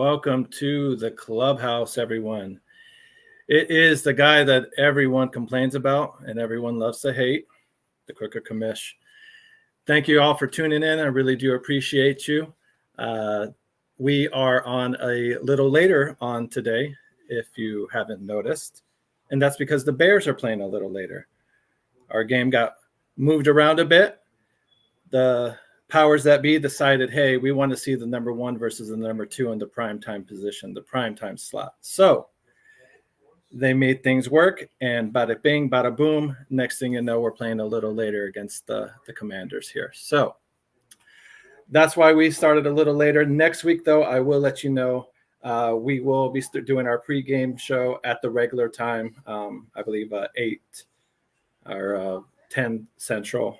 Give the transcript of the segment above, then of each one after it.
welcome to the Clubhouse, everyone. It is the guy that everyone complains about and everyone loves to hate, the Crooked Commish. Thank you all for tuning in. I really do appreciate you. We are on a little later on today, if you haven't noticed, and that's because the Bears are playing a little later. Our game got moved around a bit. The powers that be decided, hey, we want to see the number 1 versus the number 2 in the primetime position, the primetime slot. So they made things work, and bada bing, bada boom. Next thing you know, we're playing a little later against the Commanders here. So that's why we started a little later. Next week, though, I will let you know. We will be doing our pregame show at the regular time, I believe 8 or 10 Central.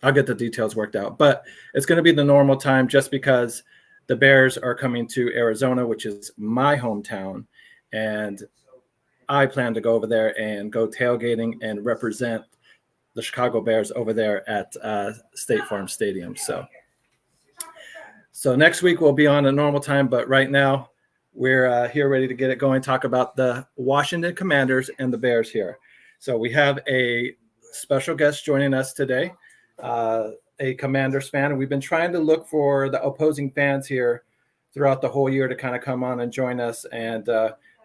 I'll get the details worked out, but it's going to be the normal time just because the Bears are coming to Arizona, which is my hometown, and I plan to go over there and go tailgating and represent the Chicago Bears over there at State Farm Stadium. So next week we'll be on a normal time, but right now we're here ready to get it going, talk about the Washington Commanders and the Bears here. So we have a special guest joining us today. A Commanders fan, and we've been trying to look for the opposing fans here throughout the whole year to kind of come on and join us, and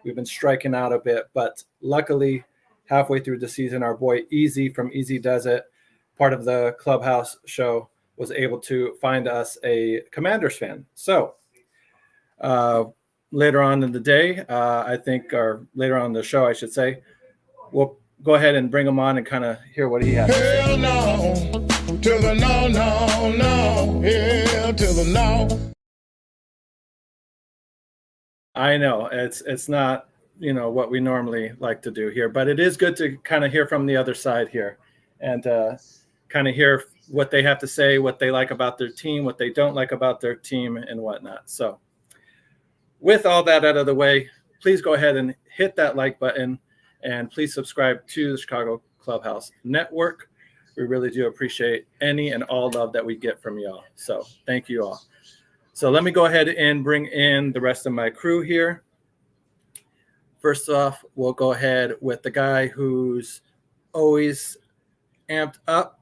we've been striking out a bit, but luckily halfway through the season, our boy Easy from Easy Does It, part of the Clubhouse show, was able to find us a Commanders fan. So later on in the day, I think, or later on in the show, I should say, we'll go ahead and bring him on and kind of hear what he has to say. Hell no. To the no, no, no, yeah, to the no. I know it's not, what we normally like to do here, but it is good to kind of hear from the other side here and kind of hear what they have to say, what they like about their team, what they don't like about their team, and whatnot. So with all that out of the way, please go ahead and hit that like button, and please subscribe to the Chicago Clubhouse Network. We really do appreciate any and all love that we get from y'all. So thank you all. So let me go ahead and bring in the rest of my crew here. First off, we'll go ahead with the guy who's always amped up,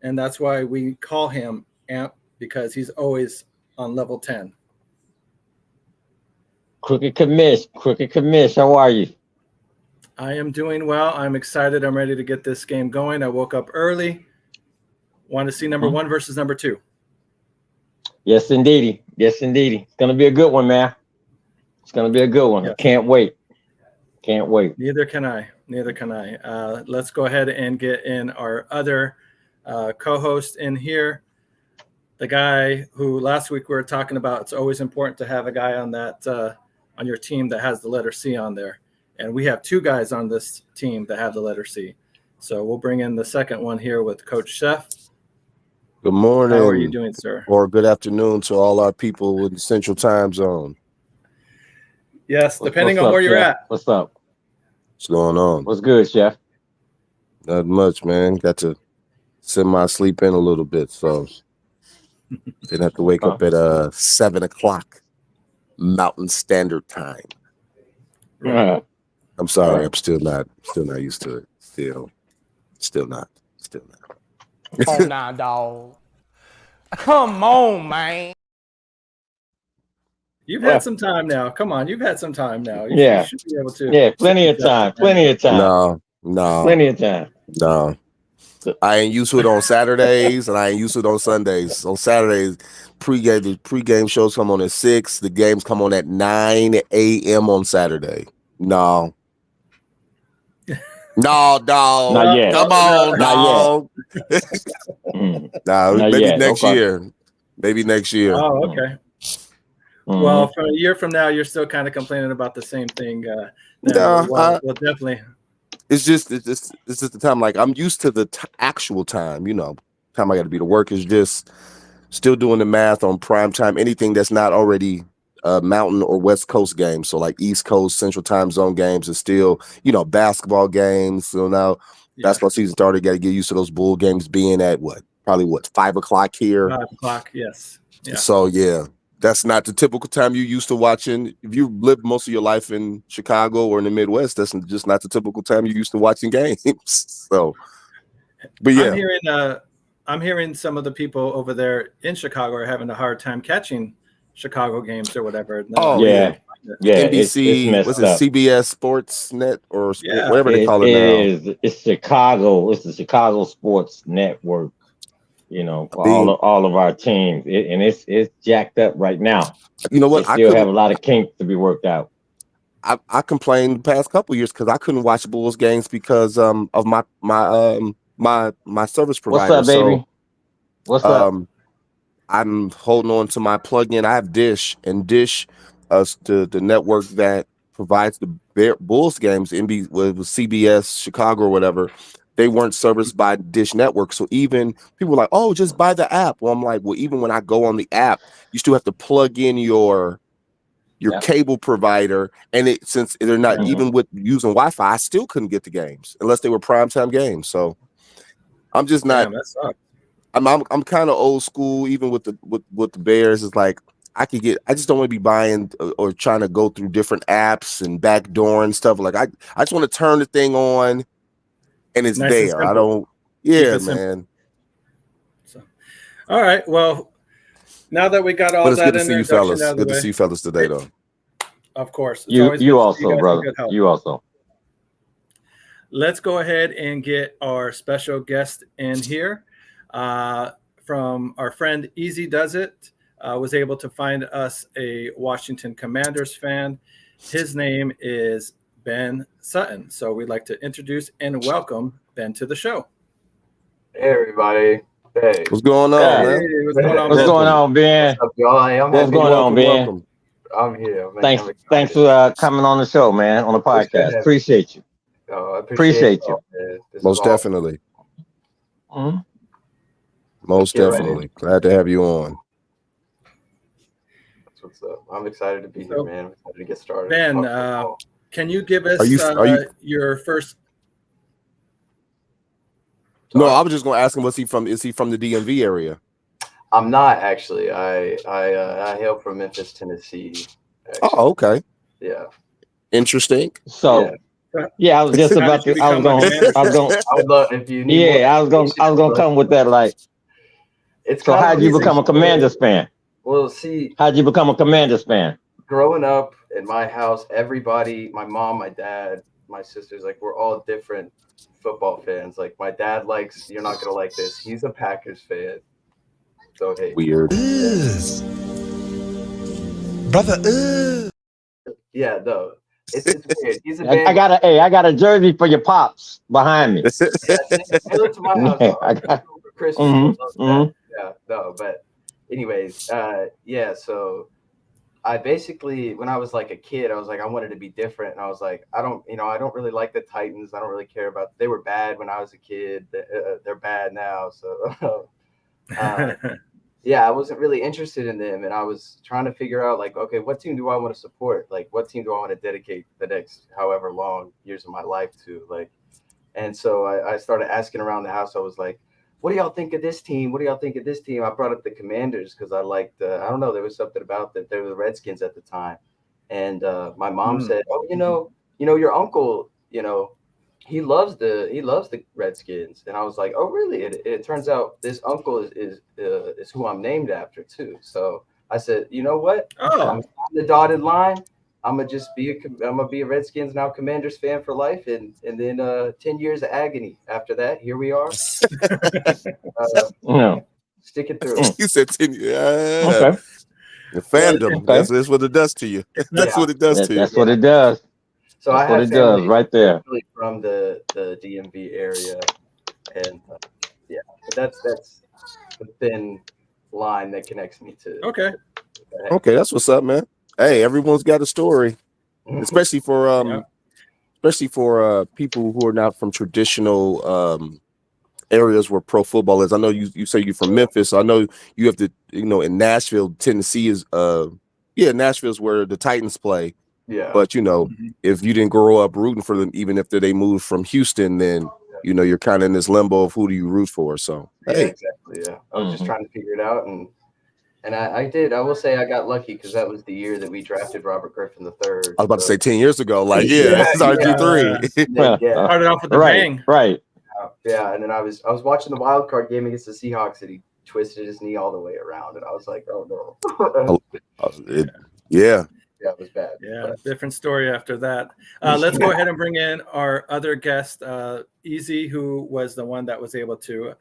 and that's why we call him Amp, because he's always on level 10. Crooked Commish, how are you? I am doing well. I'm excited. I'm ready to get this game going. I woke up early. Want to see number 1 versus number 2. Yes, indeedy. Yes, indeedy. It's going to be a good one, man. It's going to be a good one. Yeah. Can't wait. Can't wait. Neither can I. Let's go ahead and get in our other co-host in here. The guy who last week we were talking about, it's always important to have a guy on that on your team that has the letter C on there. And we have 2 guys on this team that have the letter C. So we'll bring in the second one here with Coach Chef. Good morning. How are you doing, sir? Or good afternoon to all our people in the Central Time Zone. Yes, depending What's on up, where you're Chef? at. What's up? What's going on? What's good, Chef? Not much, man. Got to send my sleep in a little bit, so didn't have to wake up at 7 o'clock Mountain Standard Time. Right. I'm sorry, I'm still not used to it. Still not. Come on now, dog. Come on, man. You've had some time now. Come on, you've had some time now. You should be able to. Yeah, plenty of time. No. Plenty of time. No. I ain't used to it on Saturdays, and I ain't used to it on Sundays. On Saturdays, the pregame shows come on at 6. The games come on at 9 a.m. on Saturday. No, dog. Not yet. Come on, dog. Maybe yet. next year. Maybe next year. Oh, okay. Well, for a year from now, you're still kind of complaining about the same thing. Well, definitely. It's just the time. Like, I'm used to the actual time. Time I got to be to work is just still doing the math on prime time. Anything that's not already Mountain or West Coast games. So like East Coast, Central Time Zone games is still, basketball games. So now basketball season started. Got to get used to those Bull games being at probably 5 o'clock here. 5 o'clock, yes. Yeah. So yeah, That's not the typical time you used to watching. If you lived most of your life in Chicago or in the Midwest, that's just not the typical time you used to watching games. So, but yeah, I'm hearing some of the people over there in Chicago are having a hard time catching Chicago games or whatever. Oh yeah. NBC, it's what's messed it, up. CBS Sports Net or Yeah. whatever they call it now. It's Chicago. It's the Chicago Sports Network. You know, for Being- all of our teams, and it's jacked up right now. You know what? They still have a lot of kinks to be worked out. I complained the past couple of years because I couldn't watch Bulls games because of my service provider. What's up, baby? What's up? I'm holding on to my plug-in. I have Dish, and Dish, the network that provides the Bulls games, with CBS Chicago or whatever, they weren't serviced by Dish Network. So even people were like, "Oh, just buy the app." Well, I'm like, well, even when I go on the app, you still have to plug in your cable provider, and since they're not even with using Wi-Fi, I still couldn't get the games unless they were primetime games. So I'm just not. Damn, that sucks. I'm kind of old school, even with the Bears. It's like I just don't want to be buying or trying to go through different apps and backdoor and stuff. Like I just want to turn the thing on and it's Nice and there. I simple. don't. Yeah, man. So, all right. Well, now that we got all But it's that good to see you introduction fellas. out of the Good to way, see you fellas today, though. of course. It's always good You to see also, guys in brother. good health. You also. Let's go ahead and get our special guest in here. From our friend Easy Does It, was able to find us a Washington Commanders fan. His name is Ben Sutton. So we'd like to introduce and welcome Ben to the show. Hey, everybody. Hey. What's going on, Yeah. man? Hey, what's going on? What's going on, Ben? What's up, y'all? What's going on, Ben? Welcome. I'm here. Man. Thanks for coming on the show, man, on the podcast. Appreciate you. I Appreciate you. Most definitely. Mhm. Most definitely. Glad to have you on. That's what's up. I'm excited to be here, man. I'm excited to get started. Ben, can you give us your first? No, I was just going to ask him, is he from the DMV area? I'm not actually. I hail from Memphis, Tennessee. Actually. Oh, okay. Yeah. Interesting. So, I was just about to. I was going. I would love if you need. Yeah, I was going to come with that. Like, it's so how'd you become a Commanders fan? Well, see, how'd you become a Commanders fan? Growing up in my house, everybody, my mom, my dad, my sisters, like we're all different football fans. Like my dad likes, you're not gonna like this. He's a Packers fan. So hey, weird. Brother, yeah, no, it's weird. He's a I got a jersey for your pops behind me. Similar to my house. I got for Christmas. Mhm. Yeah, no, but anyways, yeah. So I basically, when I was like a kid, I was like, I wanted to be different, and I was like, I don't really like the Titans. I don't really care about. They were bad when I was a kid. They're bad now. So. Yeah, I wasn't really interested in them, and I was trying to figure out like, okay, what team do I want to support? Like, what team do I want to dedicate the next however long years of my life to? Like, and so I started asking around the house. I was like, what do y'all think of this team? What do y'all think of this team? I brought up the Commanders because I liked, I don't know, there was something about that. They were the Redskins at the time, and my mom said, oh, you know, your uncle, he loves the Redskins, and I was like, oh really? It turns out this uncle is who I'm named after too. So I said, you know what? I'm on the dotted line. I'm gonna be a Redskins now Commanders fan for life, and then 10 years of agony after that. Here we are. Stick it through. You said 10 years. Yeah. Okay. The fandom. Okay. That's what it does to you. That's what it does to you. That's what it does. So that's what it does right there. From the DMV area, and that's the thin line that connects me to. Okay, that's what's up, man. Hey, everyone's got a story, especially for people who are not from traditional areas where pro football is. I know you say you're from Memphis. So I know you have to, in Nashville, Tennessee is Nashville's where the Titans play. Yeah. But if you didn't grow up rooting for them, even if they moved from Houston, then you're kind of in this limbo of who do you root for. So exactly. Yeah. I was just trying to figure it out, and And I did. I will say I got lucky because that was the year that we drafted Robert Griffin III. I was about to say 10 years ago. Like, yeah, Yeah, it's RG3. yeah, Started off with a Right, bang. right. yeah. And then I was watching the wild card game against the Seahawks, and he twisted his knee all the way around, and I was like, oh no. Yeah. Yeah, it was bad. Yeah, But different story after that. Let's go ahead and bring in our other guest, Easy, who was the one that was able to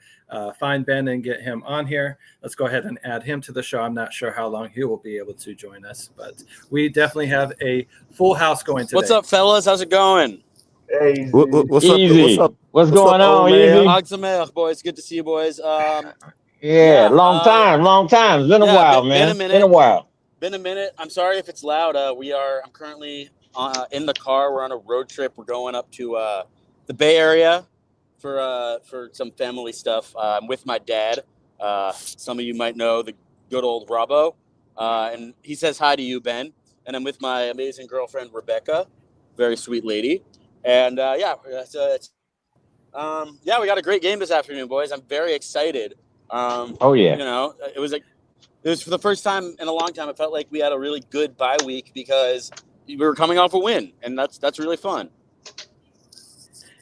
find Ben and get him on here. Let's go ahead and add him to the show. I'm not sure how long he will be able to join us, but we definitely have a full house going today. What's up, fellas? How's it going? hey, What's Easy. up? What's going old on, man? Easy? Hag Sameach, boys. Good to see you, boys. Yeah, long time. It's been a while, man. Been a minute. Been a while. Been a minute. I'm sorry if it's loud. I'm currently in the car. We're on a road trip. We're going up to the Bay Area for some family stuff. I'm with my dad. Some of you might know the good old Robbo. And he says hi to you, Ben. And I'm with my amazing girlfriend, Rebecca. Very sweet lady. And we got a great game this afternoon, boys. I'm very excited. Oh yeah. You know, it was for the first time in a long time. It felt like we had a really good bye week because we were coming off a win, and that's really fun.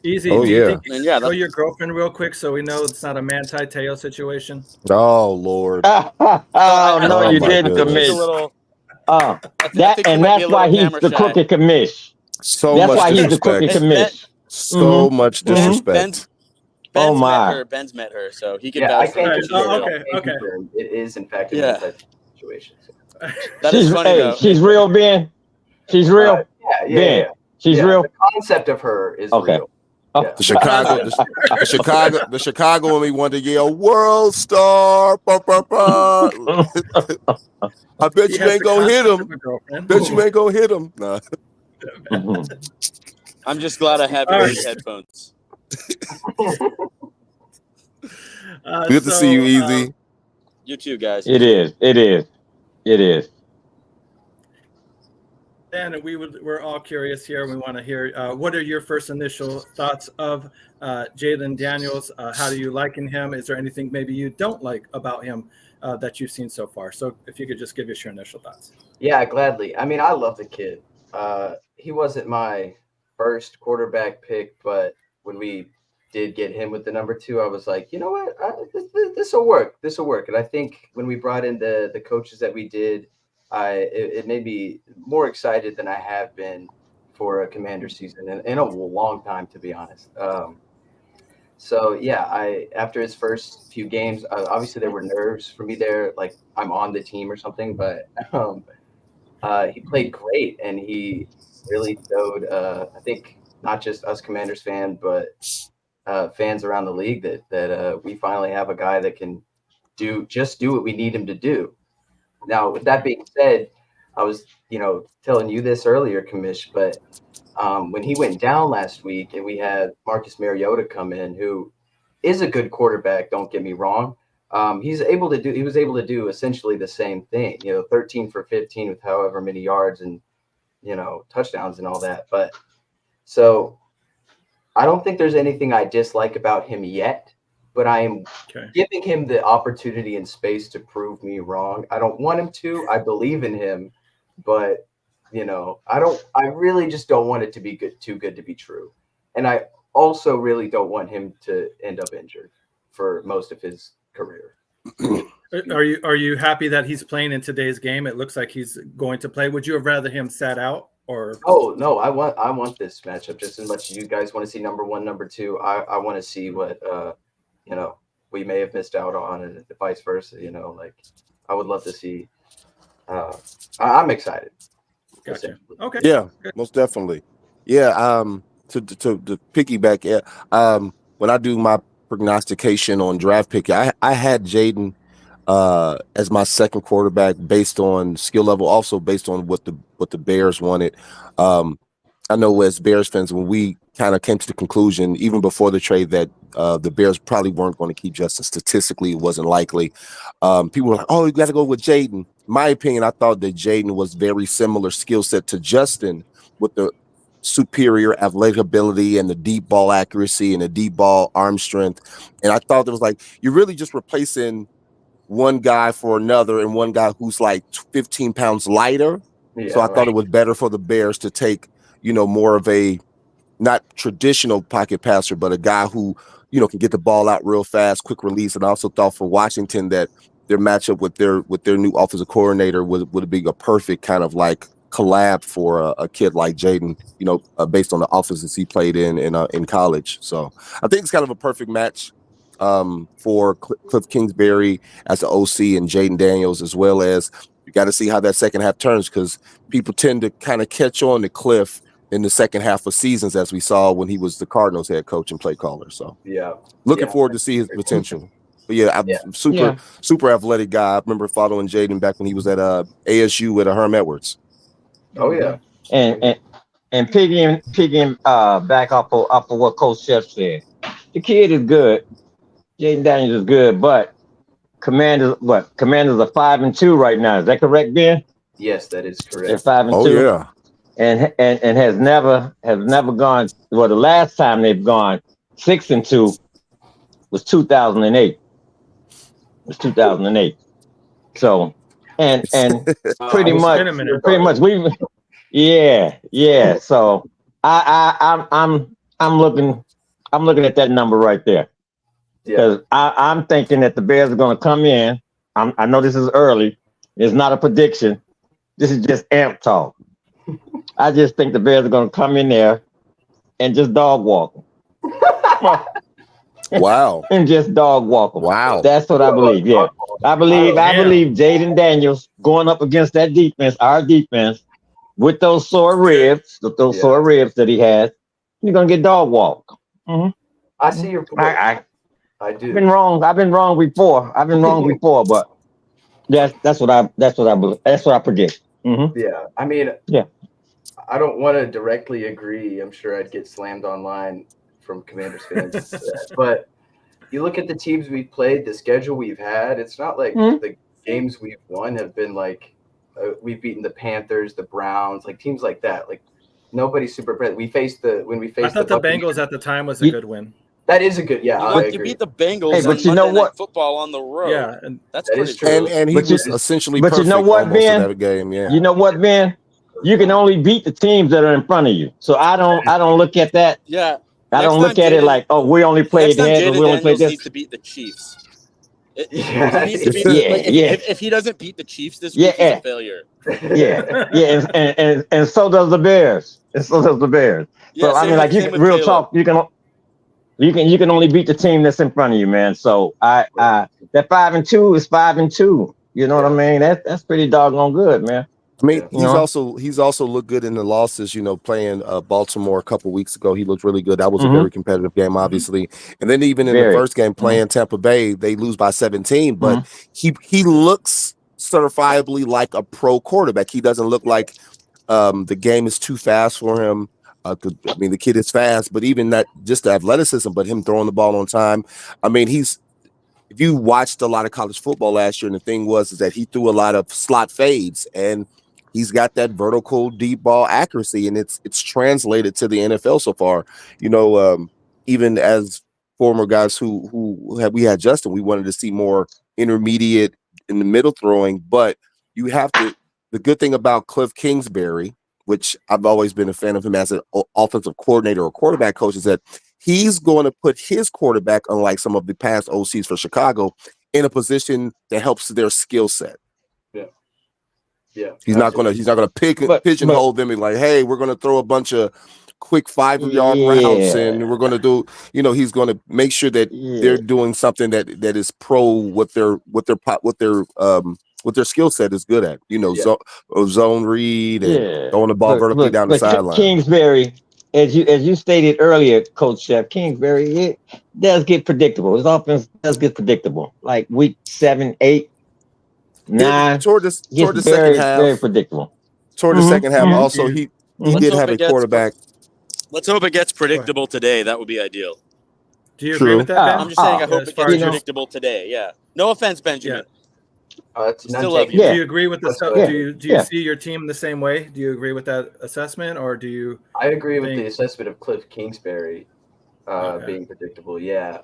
Easy. Oh, do you yeah. think you can show your girlfriend real quick so we know it's not a Manti Te'o situation? Oh, Lord. No, you my didn't, goodness. Commish. That's That's why he's the Crooked Commish. That's why he's the Crooked Commish. So much disrespect. Ben's met her, so he can vouch for her. Okay. It is in fact a situation. So. That is funny though. She's real, Ben. She's real. Yeah. She's real. The concept of her is real. Oh. The Chicago when we wanted to yell world star. Bah, bah, bah. I bet you ain't gonna hit him. Bet you ain't gonna hit him. Nah. I'm just glad I have your headphones. Good to see you, Easy. You too, guys. It is. Dan, we're all curious here. We want to hear what are your first initial thoughts of Jayden Daniels? How do you liken him? Is there anything maybe you don't like about him that you've seen so far? So if you could just give us your initial thoughts. Yeah, gladly. I mean, I love the kid. He wasn't my first quarterback pick, but when we did get him with the number 2, I was like, you know what, this will work. And I think when we brought in the coaches that we did, it made me more excited than I have been for a Commander season in a long time, to be honest. So yeah, after his first few games, obviously there were nerves for me there, like I'm on the team or something, but he played great, and he really showed, I think, not just us Commanders fans, but fans around the league that we finally have a guy that can do what we need him to do. Now, with that being said, I was, telling you this earlier, Commish, but when he went down last week and we had Marcus Mariota come in, who is a good quarterback, don't get me wrong. He was able to do essentially the same thing, 13 for 15 with however many yards and, touchdowns and all that. But so I don't think there's anything I dislike about him yet, but I am giving him the opportunity and space to prove me wrong. I don't want him to. I believe in him, but I really just don't want it to be too good to be true. And I also really don't want him to end up injured for most of his career. Are you happy that he's playing in today's game? It looks like he's going to play. Would you have rather him sat out or? Oh no, I want this matchup just as much as you guys want to see number 1, number 2. I want to see what we may have missed out on, and vice versa. Like I would love to see. I'm excited. Gotcha. Okay. Yeah, most definitely. Yeah. To piggyback. Yeah. When I do my prognostication on draft pick, I had Jayden as my second quarterback based on skill level, also based on what the Bears wanted. I know as Bears fans, when we kind of came to the conclusion, even before the trade, that the Bears probably weren't going to keep Justin. Statistically, it wasn't likely. People were like, oh, you got to go with Jayden. My opinion, I thought that Jayden was very similar skill set to Justin with the superior athletic ability and the deep ball accuracy and the deep ball arm strength. And I thought it was like, you're really just replacing one guy for another and one guy who's like 15 pounds lighter. Yeah, So I thought it was better for the Bears to take, more of a not traditional pocket passer, but a guy who, can get the ball out real fast, quick release. And I also thought for Washington that their matchup with their new offensive coordinator would be a perfect kind of like collab for a kid like Jaden, based on the offenses he played in college. So I think it's kind of a perfect match for Cliff Kingsbury as the OC and Jaden Daniels, as well as you got to see how that second half turns, because people tend to kind of catch on to Cliff in the second half of seasons, as we saw when he was the Cardinals head coach and play caller. So looking forward to see his potential. But I'm super athletic guy. I remember following Jaden back when he was at ASU with Herm Edwards. Oh yeah. And picking back off of what Coach Chef said. The kid is good. Jaden Daniels is good, but Commanders are 5-2 right now. Is that correct, Ben? Yes, that is correct. They're 5-2. Oh yeah. And has never gone. Well, the last time they've gone 6-2 was 2008. It was 2008. So and pretty much we So I'm looking at that number right there. Because I'm thinking that the Bears are going to come in. I know this is early. It's not a prediction. This is just amp talk. I just think the Bears are going to come in there and just dog walk them. Wow. And just dog walk them. Wow. That's what I believe. Yeah. I believe Jaden Daniels going up against that defense, our defense, with those sore ribs, sore ribs that he has, you're going to get dog walked. Mm-hmm. I see your point. I do. I've been wrong before. But that's what I believe. That's what I predict. Mm-hmm. Yeah. I mean, I don't want to directly agree. I'm sure I'd get slammed online from Commanders fans. But you look at the teams we've played, the schedule we've had, it's not like the games we've won have been like we've beaten the Panthers, the Browns, like teams like that. Like nobody's super present. I thought the Bengals at the time was a good win. That is a good, You beat the Bengals on Monday Night Football on the road. Yeah, and that's pretty true. And he was essentially perfect. You know what, Ben? In that game, yeah. You know what, Ben? You can only beat the teams that are in front of you. So I don't look at that. Yeah. I don't look at it like, oh, we only played that, and we only played this. Needs to beat the Chiefs. If he doesn't beat the Chiefs this week, he's a failure. And so does the Bears. So I mean, like, you real talk, you can only beat the team that's in front of you, man. So that 5-2 is 5-2. You know what I mean? That's pretty doggone good, man. I mean, he's also looked good in the losses, playing Baltimore a couple weeks ago. He looked really good. That was a very competitive game, obviously. And then even in the first game playing Tampa Bay, they lose by 17, but he looks certifiably like a pro quarterback. He doesn't look like the game is too fast for him. I mean, the kid is fast, but even not just the athleticism, but him throwing the ball on time. I mean, if you watched a lot of college football last year, and the thing is that he threw a lot of slot fades, and he's got that vertical deep ball accuracy, and it's translated to the NFL so far. Even as former guys we had Justin, we wanted to see more intermediate in the middle throwing, but you have to. The good thing about Cliff Kingsbury, which I've always been a fan of him as an offensive coordinator or quarterback coach, is that he's going to put his quarterback, unlike some of the past OCs for Chicago, in a position that helps their skill set. Yeah. He's not gonna pigeonhole them and like, hey, we're gonna throw a bunch of quick 5-yard routes, and we're gonna do, he's gonna make sure that they're doing something that is pro what their skill set is good at. Zone read and throwing the ball vertically down the sideline. Kingsbury, as you stated earlier, Coach Chef, Kingsbury, it does get predictable. His offense does get predictable. Like week 7, 8, 9. Toward the second half, very predictable. Toward the second half, also he did have a quarterback. Let's hope it gets predictable today. That would be ideal. Do you agree with that, Ben? I'm just saying, I hope it gets predictable today. Yeah. No offense, Benjamin. Still love you. Do you agree with this? Do you see your team the same way? Do you agree with that assessment, or do you? I agree with the assessment of Cliff Kingsbury being predictable. Yeah.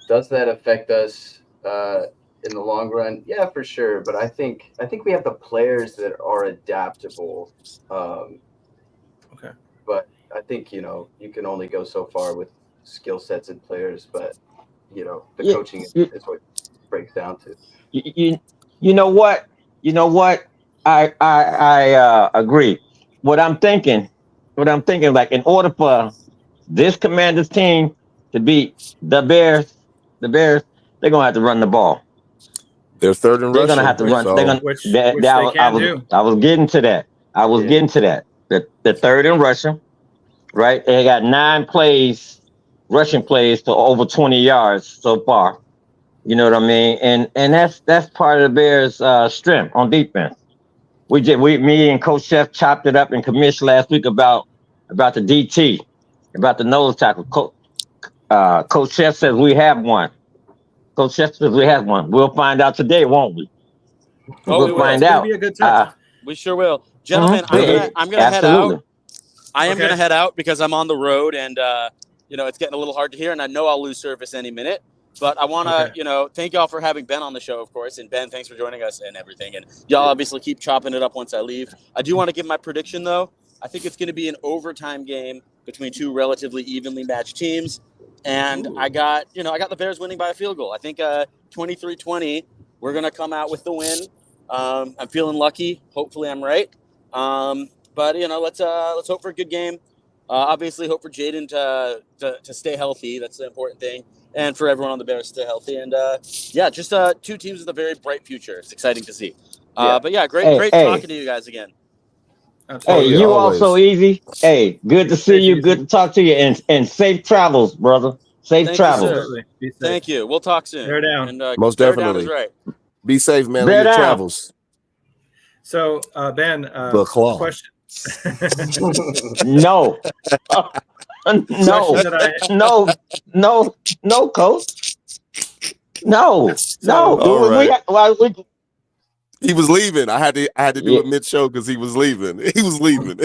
Does that affect us in the long run, yeah, for sure. But I think we have the players that are adaptable. Okay. But I think you can only go so far with skill sets and players. But the coaching is what it breaks down to. You know what? You know what? I agree. What I'm thinking, like in order for this Commanders team to beat the Bears, they're gonna have to run the ball. They're third in They're gonna rushing. have to run. They're So gonna. Which That, they that, can do. I was getting to that. I was Yeah. getting to that. The third in rushing, right? They got 9 plays, rushing plays to over 20 yards so far. You know what I mean? And that's part of the Bears' strength on defense. Me and Coach Chef chopped it up in commission last week about the DT, about the nose tackle. Coach Chef says we have one. Coach Chef says we have one. We'll find out today, won't we? Oh, we We'll will. find It's going to out. be a good test. We sure will, gentlemen. Mhm. I'm gonna head Absolutely. out. I am Okay. gonna head out because I'm on the road, and it's getting a little hard to hear, and I know I'll lose service any minute. But I want to, Okay. thank y'all for having Ben on the show, of course. And Ben, thanks for joining us and everything. And y'all obviously keep chopping it up once I leave. I do want to give my prediction, though. I think it's going to be an overtime game between two relatively evenly matched teams. And I got the Bears winning by a field goal. I think 23-20, we're going to come out with the win. I'm feeling lucky. Hopefully I'm right. But let's hope for a good game. Obviously, hope for Jaden to stay healthy. That's the important thing. And for everyone on the Bears to stay healthy. And just two teams with a very bright future. It's exciting to see. But yeah, great talking to you guys again. Absolutely. Hey, you always. also easy. Hey, good to see Safe, you. easy. Good to talk to you. And safe travels, brother. Safe Thank you, travels. sir. Absolutely. Be safe. Thank you. We'll talk soon. Bear down. And Most bear definitely. down is right. Be safe, man, Bear on your down. travels. So, Ben, The claw. question. No. No. Question that No, coach. No. So- All right. We He was leaving. I had to do Yeah. it mid-show because he was leaving. He was leaving.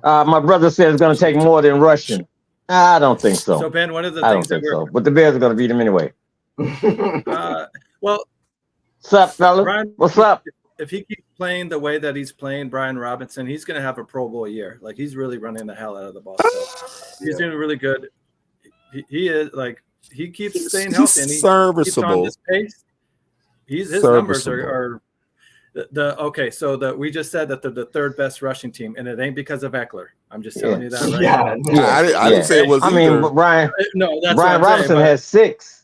My brother said it's going to take more than rushing. I don't think so. So, Ben, one of the I don't things that think so. But the Bears are going to beat them anyway. well, What's up, fella? Brian, What's up? if he keeps playing the way that he's playing, Brian Robinson, he's going to have a Pro Bowl year. Like, he's really running the hell out of the ball. So he's doing really good. He is like, he keeps staying healthy and he keeps on serviceable. this pace. His numbers are okay. So we just said that they're the third best rushing team, and it ain't because of Eckler. I'm just telling you that right now. I didn't say it was I either. mean, but Brian saying, Robinson has 6.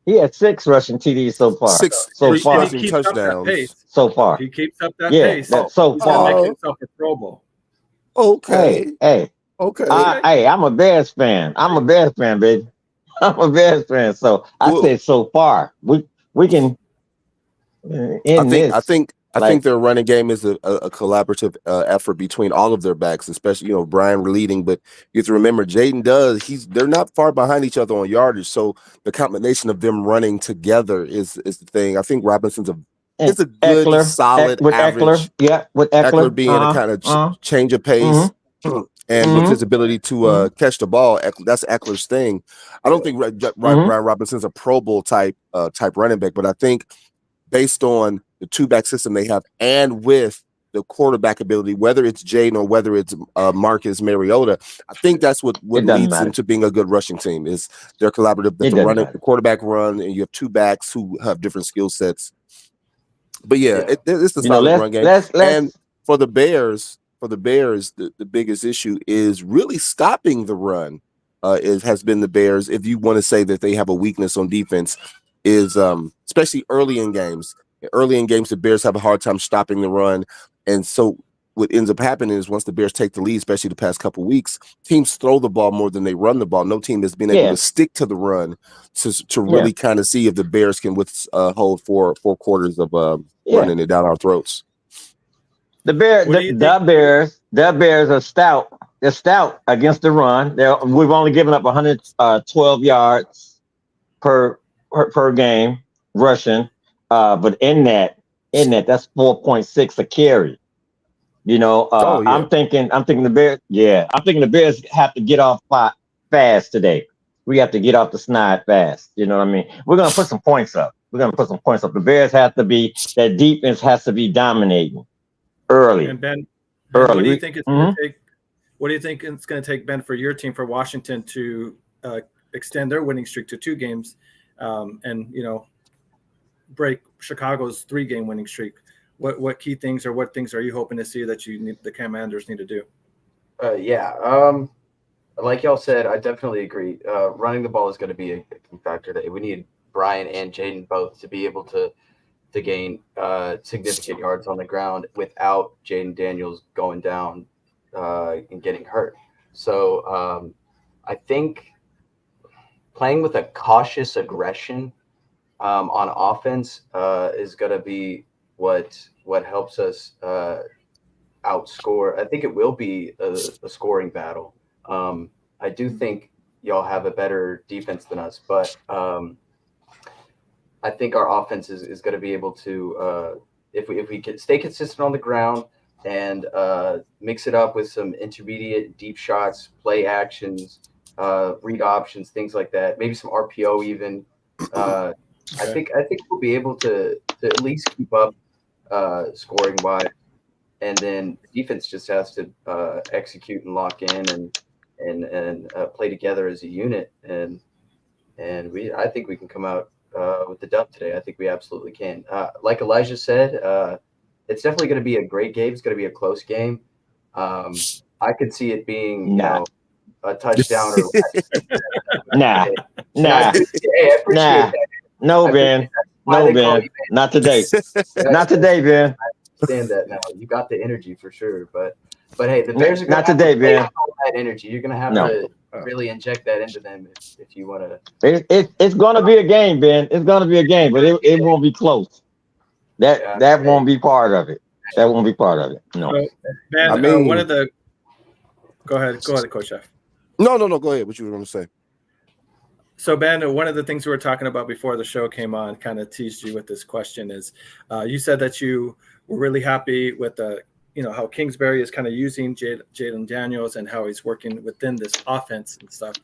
He had 6 rushing TDs so far. 6 so far. rushing touchdowns. So far. He keeps up that Yeah, pace. that's so He's gonna far. make himself a Pro Bowl. Okay. Hey. Okay. Hey, I'm a Bears fan. I'm a Bears fan, baby. I'm a Bears fan. So I said so far. We can I think their running game is a collaborative effort between all of their backs, especially Brian leading. But you have to remember, Jaden they're not far behind each other on yardage. So the combination of them running together is the thing. I think Robinson's a good solid average. With Eckler being a kind of change of pace. And with his ability to catch the ball, that's Eckler's thing. I don't think Brian Robinson's a Pro Bowl type running back, but I think based on the 2-back system they have and with the quarterback ability, whether it's Jaden or whether it's Marcus Mariota, I think that's what leads them to being a good rushing team is their collaborative, the quarterback run, and you have 2 backs who have different skill sets. But it's a solid run game. And for the Bears, the biggest issue is really stopping the run. Has been the Bears. If you want to say that they have a weakness on defense, is especially early in games. Early in games, the Bears have a hard time stopping the run, and so what ends up happening is once the Bears take the lead, especially the past couple weeks, teams throw the ball more than they run the ball. No team has been able to stick to the run to really kind of see if the Bears can hold 4 quarters of running it down our throats. The Bears are stout. They're stout against the run. We've only given up 112 yards per game rushing. But in that, that's 4.6 a carry. I'm thinking the Bears. Yeah, I'm thinking the Bears have to get off fast today. we have to get off the snide fast. You know what I mean? We're gonna put some points up. The Bears have to be, that defense has to be dominating early. And Ben, early. what do you think it's going to take? What do you think it's going to take, Ben, for your team, for Washington to extend their winning streak to 2 games, and break Chicago's 3-game winning streak? What key things, or what things are you hoping to see that the Commanders need to do? Like y'all said, I definitely agree. Running the ball is going to be a key factor. That we need Brian and Jaden both to be able to gain significant yards on the ground without Jaden Daniels going down and getting hurt. So I think playing with a cautious aggression on offense is going to be what helps us outscore. I think it will be a scoring battle. I do think y'all have a better defense than us, but I think our offense is going to be able to, if we can stay consistent on the ground and mix it up with some intermediate deep shots, play actions, read options, things like that, maybe some RPO even. I think we'll be able to at least keep up scoring wise, and then the defense just has to execute and lock in and play together as a unit, and I think we can come out with the dub today. I think we absolutely can. Like Elijah said, it's definitely going to be a great game. It's going to be a close game. I could see it being, a touchdown or Nah. Hey, I appreciate that. No, Ben. No, Ben. Not today. Not today, Ben. I understand that now. You got the energy for sure, but hey, the Bears are going not today, Ben. That energy. You're going to have to really inject that into them if you want to. It's going to be a game, Ben. It's going to be a game, but it won't be close. That won't be part of it. That won't be part of it. No. So, Ben, one of the. Go ahead, Coach Chef. No. Go ahead. What you were going to say? So, Ben, one of the things we were talking about before the show came on, kind of teased you with this question, is you said that you were really happy with how Kingsbury is kind of using Jaden Daniels and how he's working within this offense and stuff.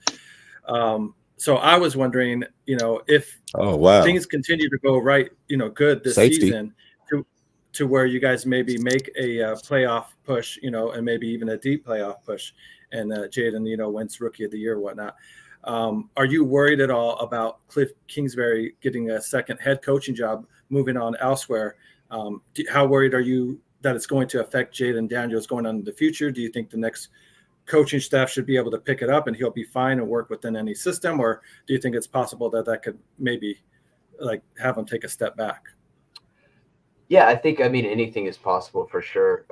So I was wondering, if things continue to go right, good this season to where you guys maybe make a playoff push, and maybe even a deep playoff push, and Jaden, wins Rookie of the Year, whatnot. Are you worried at all about Cliff Kingsbury getting a second head coaching job, moving on elsewhere? How worried are you that it's going to affect Jaden Daniels going on in the future? Do you think the next coaching staff should be able to pick it up and he'll be fine and work within any system? Or do you think it's possible that could maybe have him take a step back? Yeah, I think, anything is possible for sure.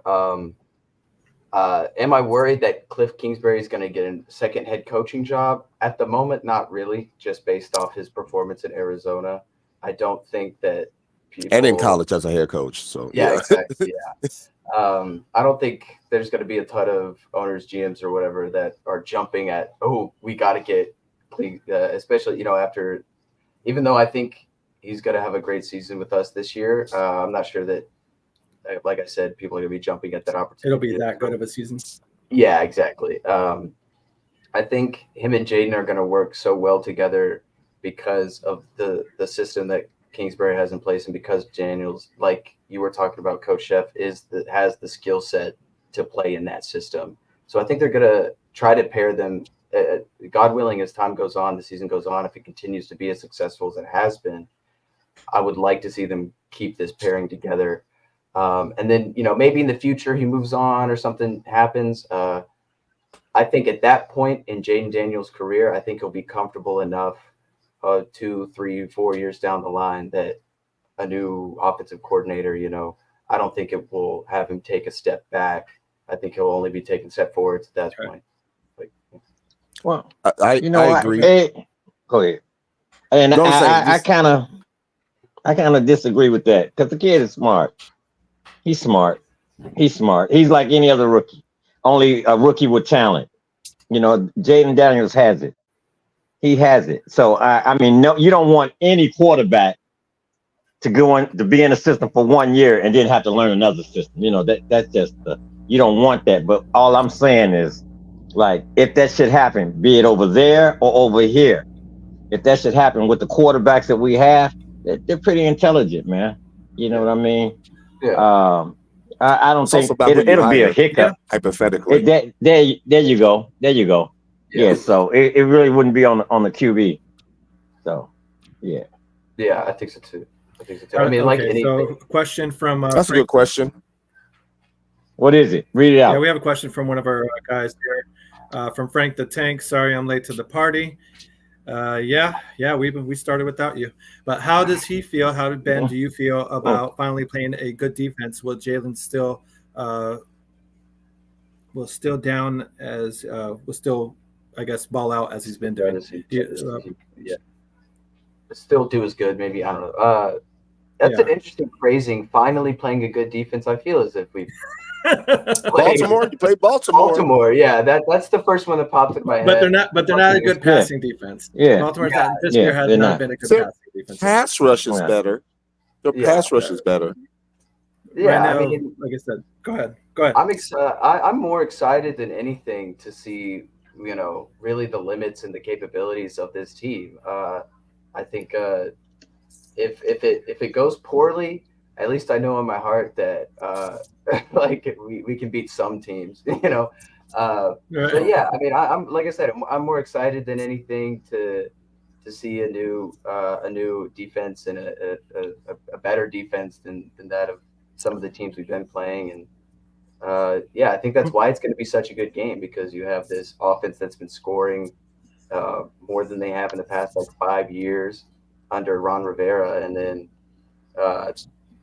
Am I worried that Cliff Kingsbury is going to get a second head coaching job? At the moment, not really, just based off his performance in Arizona. I don't think that and in college as a head coach. So yeah. Exactly. Yeah. I don't think there's going to be a ton of owners, GMs, or whatever that are jumping at, we got to get, especially, after, even though I think he's going to have a great season with us this year. I'm not sure that, like I said, people are going to be jumping at that opportunity. It'll be that good of a season. Yeah, exactly. I think him and Jaden are going to work so well together because of the system that Kingsbury has in place, and because Daniels, like you were talking about, Coach Chef, has the skill set to play in that system. So I think they're going to try to pair them, God willing, as time goes on, the season goes on, if it continues to be as successful as it has been, I would like to see them keep this pairing together. And then, maybe in the future he moves on or something happens. I think at that point in Jaden Daniels' career, I think he'll be comfortable enough 2, 3, 4 years down the line that a new offensive coordinator, I don't think it will have him take a step back. I think he'll only be taking a step forward at that point. Well, I agree. Go ahead. And I kind of disagree with that, because the kid is smart. He's smart. He's like any other rookie, only a rookie with talent. Jaden Daniels has it. He has it. So no, you don't want any quarterback to be in a system for 1 year and then have to learn another system. That's just you don't want that. But all I'm saying is, Like if that should happen, be it over there or over here, if that should happen with the quarterbacks that we have, they're pretty intelligent, man. You know what I mean? Yeah. I don't It's also think about who you it'll be a hire, hiccup. hypothetically. There you go. There you go. Yeah. So it really wouldn't be on the QB. So yeah. Yeah, I think so too. I mean, like anything. So question from That's a good question. What is it? Read it out. Yeah, we have a question from one of our guys here, from Frank the Tank. Sorry, I'm late to the party. Yeah, we started without you. But how does he feel? How did Ben? Do you feel about finally playing a good defense? Will Jalen still down as will still, I guess, ball out as he's been doing? Yeah, still do as good. Maybe, I don't know. That's an interesting phrasing. Finally playing a good defense. I feel as if we've Baltimore. You played Baltimore. Baltimore. Yeah, that's the first one that popped in my head. But they're not a good passing defense. Yeah. Baltimore's this year has not been a good passing defense. Pass rush is better. Their pass rush is better. Yeah, right now, I mean, like I said, go ahead. I'm more excited than anything to see, really the limits and the capabilities of this team. I think if it goes poorly, at least I know in my heart that like we can beat some teams, But yeah, I mean, I'm like I said, I'm more excited than anything to see a new defense and a better defense than that of some of the teams we've been playing. And yeah, I think that's why it's going to be such a good game, because you have this offense that's been scoring more than they have in the past 5 years under Ron Rivera, and then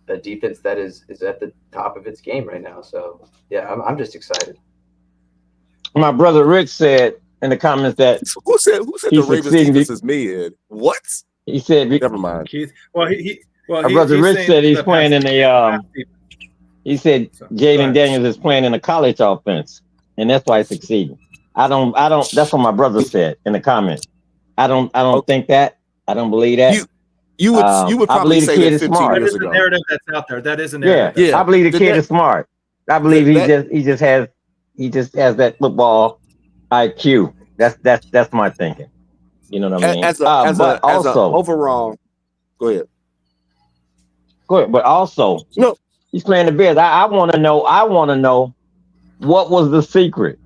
a defense that is at the top of its game right now. So yeah, I'm just excited. My brother Rich said in the comments that who said the Ravens defense is mid? What? He said never mind. My brother Rich said he's playing in a he said Jaden Daniels is playing in a college offense, and that's why he's succeeding. I don't that's what my brother said in the comments. I don't think that. I don't believe that. You would probably say that 15 years ago. That is a narrative that's out there. That is a narrative. Yeah. I believe the kid is smart. I believe he just has that football IQ. That's my thinking. You know what I mean? As overall, go ahead. But also, no, he's playing the Bears. I want to know what was the secret.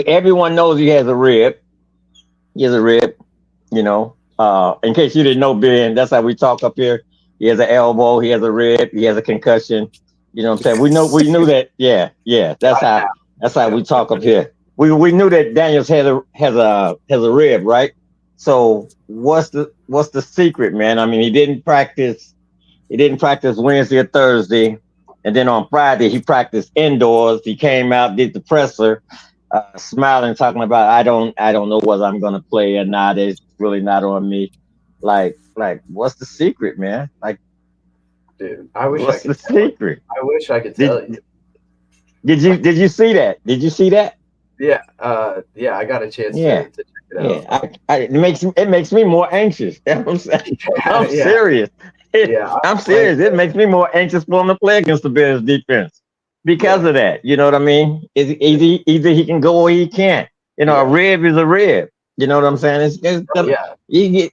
Everyone knows he has a rib. He has a rib. In case you didn't know, Ben, that's how we talk up here. He has an elbow. He has a rib. He has a concussion. You know what I'm saying? We knew that. Yeah. That's how we talk up here. We knew that Daniels has a rib, right? So what's the secret, man? I mean, he didn't practice Wednesday or Thursday, and then on Friday he practiced indoors. He came out, did the presser, smiling, talking about I don't know whether I'm gonna play or not. It's really not on me. Like what's the secret, man? Like, dude, I wish what's I could the secret? I wish I could tell you. Did you see that? Did you see that? Yeah, I got a chance to check it out. It makes me more anxious. I'm serious. I'm serious. It makes me more anxious for him to play against the Bears defense because of that. You know what I mean? Either he can go or he can't. A rib is a rib. You know what I'm saying? He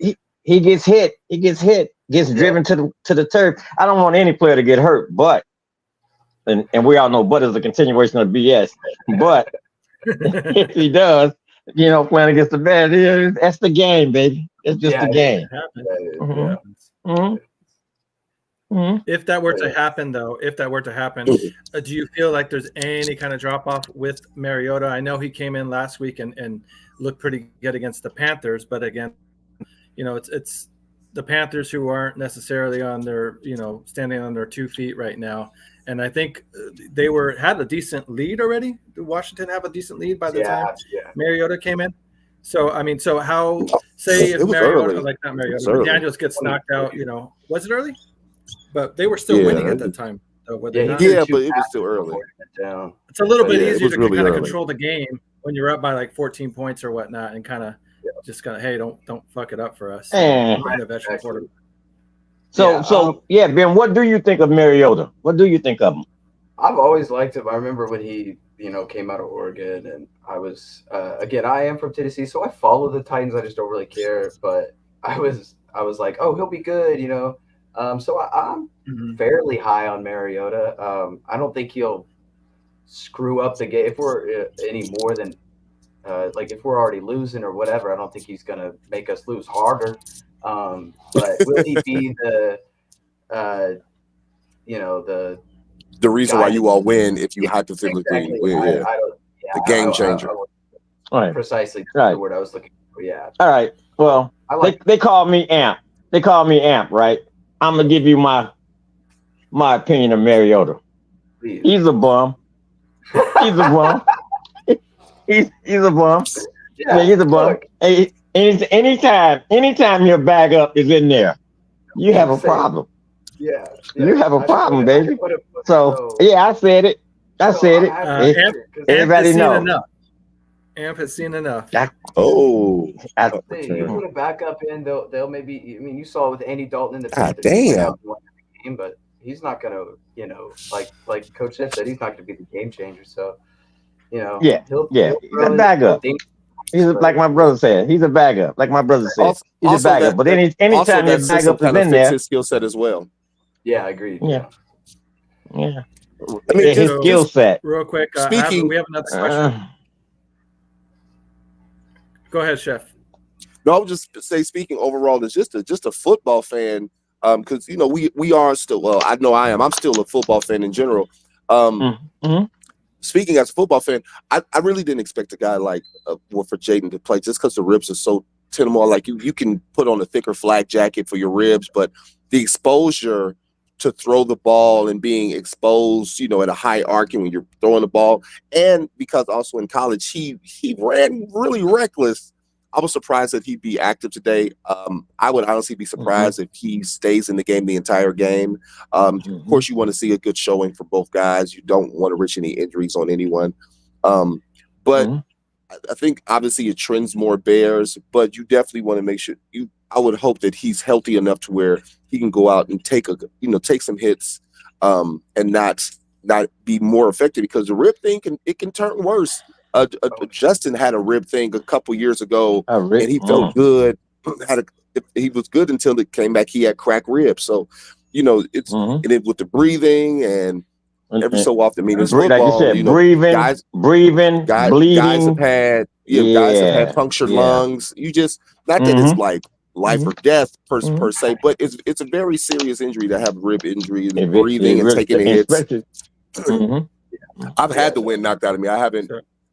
gets hit. Gets driven to the turf. I don't want any player to get hurt, but and we all know but is a continuation of BS. But if he does, playing against the Bears, that's the game, baby. It's just the game. If that were to happen, though, do you feel like there's any kind of drop off with Mariota? I know he came in last week and looked pretty good against the Panthers, but again, it's the Panthers who aren't necessarily on their, standing on their 2 feet right now. And I think they had a decent lead already. Did Washington have a decent lead by the time Mariota came in? So, I mean, if Mariota, Daniels gets knocked out, was it early? But they were still winning at that time. So but it was still early. It's a little bit easier to kind of control the game when you're up by like 14 points or whatnot, and kind of hey, don't fuck it up for us. So Ben, what do you think of Mariota? What do you think of him? I've always liked him. I remember when he came out of Oregon, and I was again, I am from Tennessee, so I follow the Titans. I just don't really care. But I was like, oh, he'll be good, So I'm fairly high on Mariota. I don't think he'll screw up the game if we're any more than like if we're already losing or whatever. I don't think he's gonna make us lose harder. But will he be the the reason why you all win if you hypothetically win? The game changer. Right. Precisely the word I was looking for. Yeah. All right. Well, they call me Amp. They call me Amp, right? I'm gonna give you my opinion of Mariota. Please. He's a bum. He's a bum. he's a bum. Yeah, he's a bum. Hey, anytime your backup is in there, you have a problem. Yeah. You have a problem, baby. So I said it. Everybody knows. Amp has seen enough. You put a backup in, they'll maybe. I mean, you saw with Andy Dalton in the game, but he's not gonna, like Coach Smith said, he's not gonna be the game changer. So, he's a backup. He's like my brother said. He's a backup, like my brother said. He's a backup. But anytime your backup is in there, his skill set as well. Yeah, I agree. Yeah. I mean, his skill set. Real quick, speaking, we have another question. Go ahead, Chef. No, I would just say, speaking overall, as just a football fan, because we are still. Well, I know I am. I'm still a football fan in general. Speaking as a football fan, I really didn't expect a guy like for Jaden to play just because the ribs are so tender. Like you can put on a thicker flak jacket for your ribs, but the exposure to throw the ball and being exposed, at a high arcing when you're throwing the ball, and because also in college he ran really reckless. I was surprised that he'd be active today. I would honestly be surprised if he stays in the game the entire game. Of course, you want to see a good showing for both guys. You don't want to risk any injuries on anyone. But I think obviously it trends more Bears, but you definitely want to make sure I would hope that he's healthy enough to where he can go out and take some hits and not be more effective, because the rib thing can turn worse. Justin had a rib thing a couple years ago, and he felt good. He was good until it came back. He had cracked ribs. So, it's and then with the breathing and every so often, I mean, it's football, like you said, breathing, bleeding. Guys have had punctured lungs. You just not that it's like life or death per se, but it's a very serious injury to have rib injury and breathing and taking hits. I've had the wind knocked out of me. I haven't.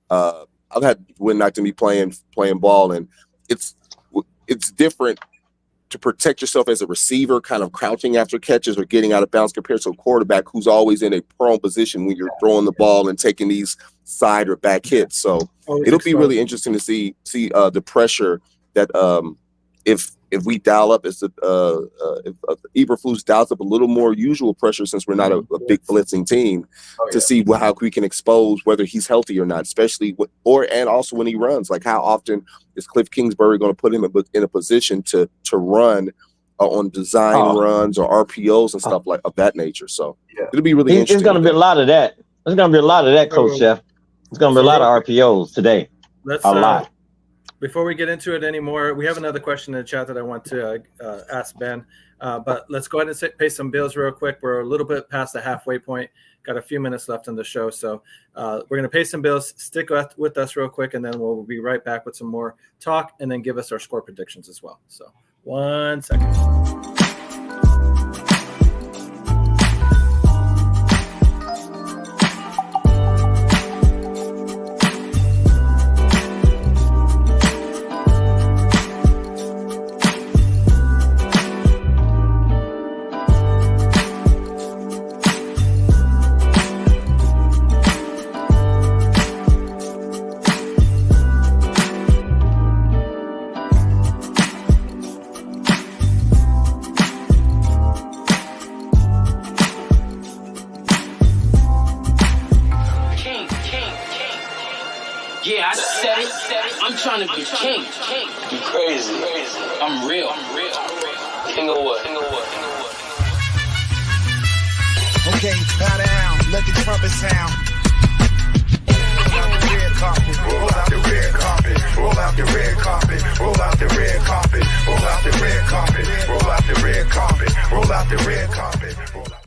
I've had wind knocked out of me playing ball, and it's different to protect yourself as a receiver, kind of crouching after catches or getting out of bounds, compared to a quarterback who's always in a prone position when you're throwing the ball and taking these side or back hits. So it'll be really interesting to see the pressure that if we dial up, if Eberflus dials up a little more usual pressure, since we're not a big blitzing team, to see how we can expose whether he's healthy or not, especially and also when he runs. Like, how often is Cliff Kingsbury going to put him in a position to run on design runs or RPOs and stuff like of that nature? So it'll be really interesting. There's going to be a lot of that. There's going to be a lot of that, Coach Chef. There's going to be a lot of RPOs today. A lot. Before we get into it anymore, we have another question in the chat that I want to ask Ben. But let's go ahead and pay some bills real quick. We're a little bit past the halfway point. Got a few minutes left on the show. So we're going to pay some bills. Stick with us real quick, and then we'll be right back with some more talk, and then give us our score predictions as well. So 1 second. I'm trying to be king. You crazy. I'm real. King of what? Okay, bow down. Let the trumpet sound. out the red carpet, roll out the red carpet, roll out the red carpet, roll out the red carpet, roll out the red carpet, roll out.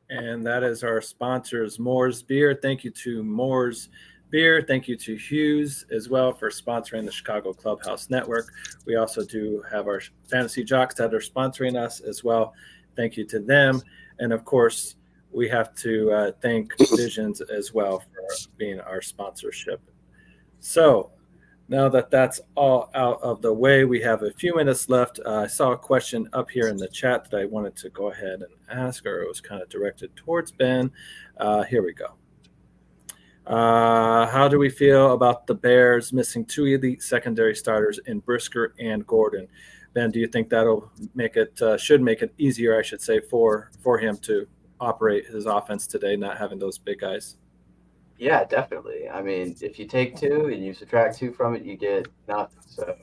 And that is our sponsors, Moore's Beer. Thank you to Moore's Beer. Thank you to Hughes as well for sponsoring the Chicago Clubhouse Network. We also do have our Fantasy Jocks that are sponsoring us as well. Thank you to them. And of course, we have to thank Visions as well for being our sponsorship. So now that that's all out of the way, we have a few minutes left. I saw a question up here in the chat that I wanted to go ahead and ask, or it was kind of directed towards Ben. Here we go. How do we feel about the Bears missing 2 elite secondary starters in Brisker and Gordon? Ben, do you think that'll make it, should make it easier, I should say, for him to operate his offense today, not having those big guys? Yeah, definitely. I mean, if you take 2 and you subtract 2 from it, you get nothing. So,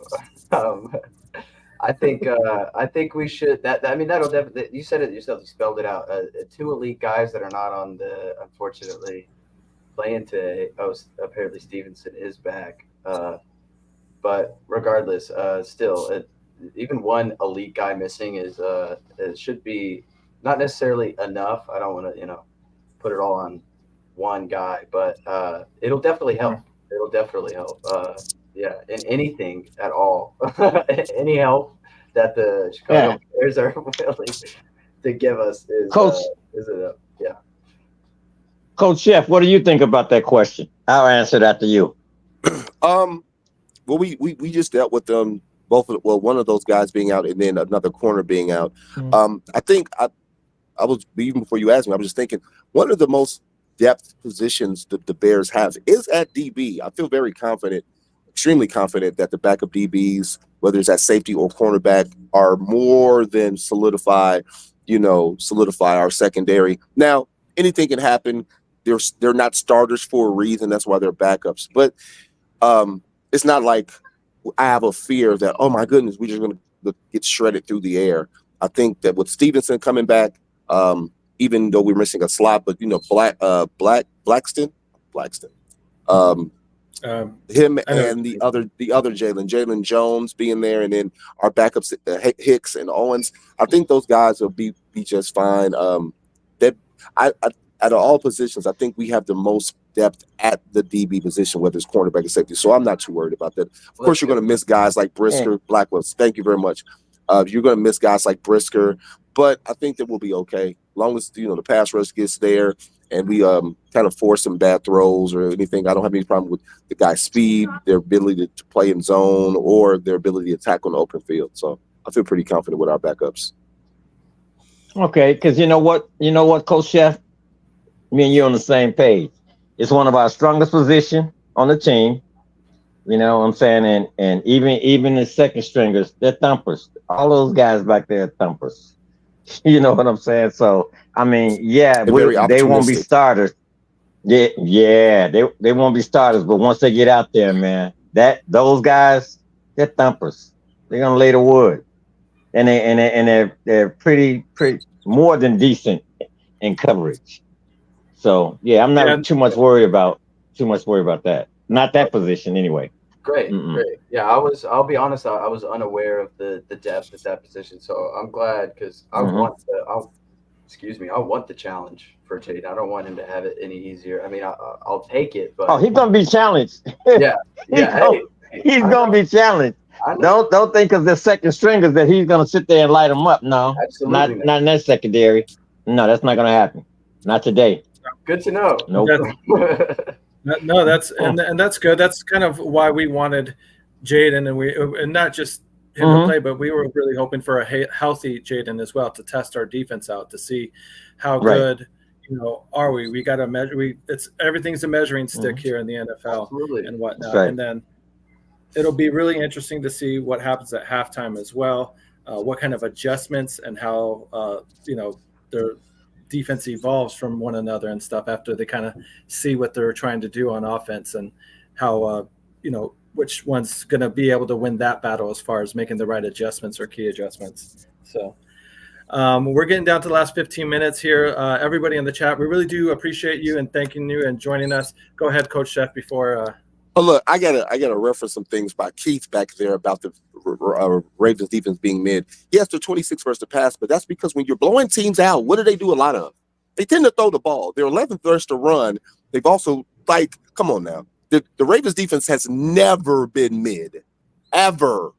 I think we should. I mean, that'll definitely. You said it yourself. You spelled it out. 2 elite guys that are not on the, unfortunately, playing today. Oh, apparently Stevenson is back. But regardless, still, even 1 elite guy missing is it should be not necessarily enough. I don't want to put it all on 1 guy, but it'll definitely help. It'll definitely help. Yeah, in anything at all, any help that the Chicago Bears are willing to give us is Coach. Yeah. Coach Chef, what do you think about that question? I'll answer that to you. Well, we just dealt with them both. One of those guys being out, and then another corner being out. I think I was, even before you asked me, I was just thinking one of the most depth positions that the Bears have is at DB. I feel very confident, extremely confident that the backup DBs, whether it's at safety or cornerback, are more than solidify our secondary. Now, anything can happen. They're not starters for a reason. That's why they're backups. But it's not like I have a fear that, oh my goodness, we're just going to get shredded through the air. I think that with Stevenson coming back, even though we're missing a slot, but Blackston, him and the other Jalen Jones being there, and then our backups Hicks and Owens. I think those guys will be just fine. That out of all positions, I think we have the most depth at the DB position, whether it's cornerback or safety. So I'm not too worried about that. Of course, you're going to miss guys like Brisker, Blackwell. Thank you very much. You're going to miss guys like Brisker, but I think that we'll be okay. As long as the pass rush gets there and we kind of force some bad throws or anything. I don't have any problem with the guy's speed, their ability to play in zone, or their ability to attack on the open field. So I feel pretty confident with our backups. Okay, because you know what, Coach Chef? Me and you on the same page. It's one of our strongest positions on the team. You know what I'm saying? And even the second stringers, they're thumpers. All those guys back there are thumpers. You know what I'm saying? So, I mean, yeah, they won't be starters. Yeah, they won't be starters. But once they get out there, man, those guys, they're thumpers. They're going to lay the wood. And they're pretty more than decent in coverage. So yeah, I'm not too much worried about that. Not that position anyway. Great. Yeah, I'll be honest, I was unaware of the depth at that position. So I'm glad, because I want the challenge for Jaden. I don't want him to have it any easier. I mean, I'll take it, but he's gonna be challenged. Yeah. He's gonna be challenged. Don't think because they're second stringers that he's gonna sit there and light them up. No, absolutely not in that secondary. No, that's not gonna happen. Not today. Good to know. Nope. No, that's and that's good. That's kind of why we wanted Jaden, and not just him to play, but we were really hoping for a healthy Jaden as well to test our defense out to see how good are we. We got to measure. Everything's a measuring stick here in the NFL. Absolutely. And whatnot. Right. And then it'll be really interesting to see what happens at halftime as well. What kind of adjustments and how their defense evolves from one another and stuff after they kind of see what they're trying to do on offense, and how which one's going to be able to win that battle as far as making the right adjustments or key adjustments. So we're getting down to the last 15 minutes here. Everybody in the chat, we really do appreciate you and thanking you and joining us. Go ahead, Coach Chef, before Oh, look, I gotta reference some things by Keith back there about the Ravens defense being mid. Yes, they're 26th versus the pass, but that's because when you're blowing teams out, what do they do a lot of? They tend to throw the ball. They're 11th versus the run. They've also, like, come on now. The Ravens defense has never been mid, ever.